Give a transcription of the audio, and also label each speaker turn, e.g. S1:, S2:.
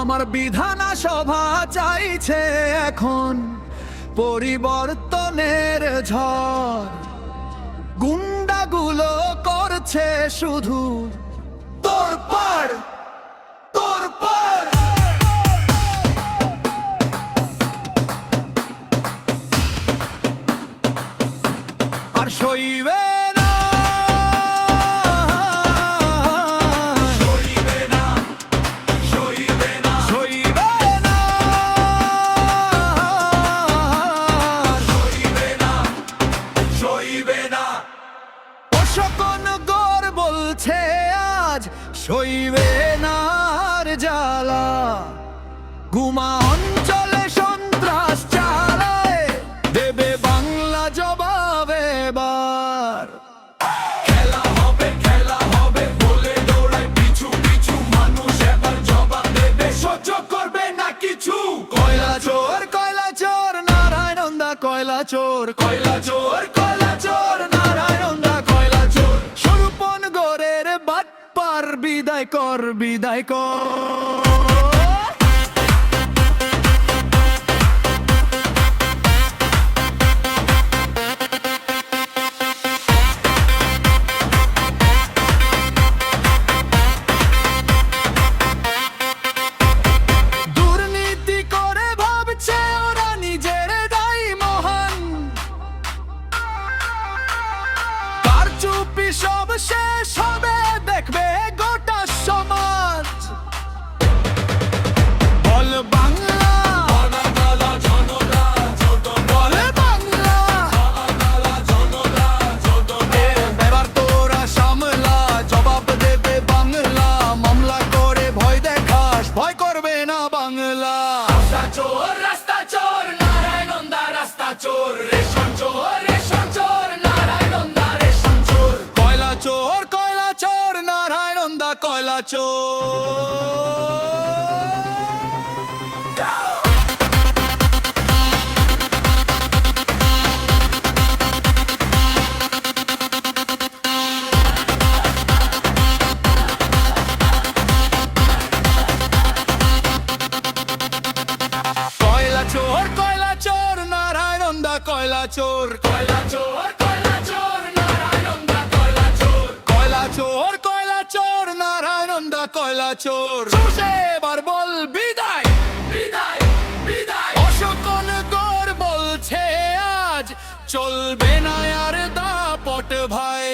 S1: আমার বিধানা সভা চাইছে এখন পরিবর্তনের ঝড়। গুন্ডাগুলো করছে শুধু তোড়পাড় তোড়পাড়। আর সইবে আজ সইবে না আর জ্বালা। গুমা অঞ্চলে সন্ত্রাস চালায়, দেবে বাংলা জবাব এবার। খেলা হবে বলে দৌড়ায় পিছু পিছু, মানুষ এবার জবাব দেবে, সহ্য করবে না কিছু। কয়লা চোর নারায়ণন্দা, কয়লা চোর কয়লা চোর নারায়ণন্দা, কয়লা চোর। স্বরূপন গড়ের বাটপার বিদায় কর। দুর্নীতি করে ভাবছে ওরা নিজের দায়ী মহান, কারচুপি সব শেষ হবে দেখবে গোটা সমাজ। বল বাংলা, বল বাংলা, এবার তোরা সামলা, জবাব দেবে বাংলা। মামলা করে ভয় দেখাস, ভয় করবে না বাংলা। রাস্তা চোর নারায়ণন্দা, রাস্তা চোর। রেশন চোর নারায়ণন্দা, রেশন চোর। কয়লা চোর নারায়ণন্দা, কয়লা চোর। কয়লা চোর নারায়ণন্দা, কয়লা চোর। কয়লা চোর নারায়ণন্দা, কয়লা চোর। কয়লা চোর নারায়ণন্দা, কয়লা চোর। এবার বল বিদায়। অশোকন গড় বলছে আজ চলবে না আর দাপট ভাই।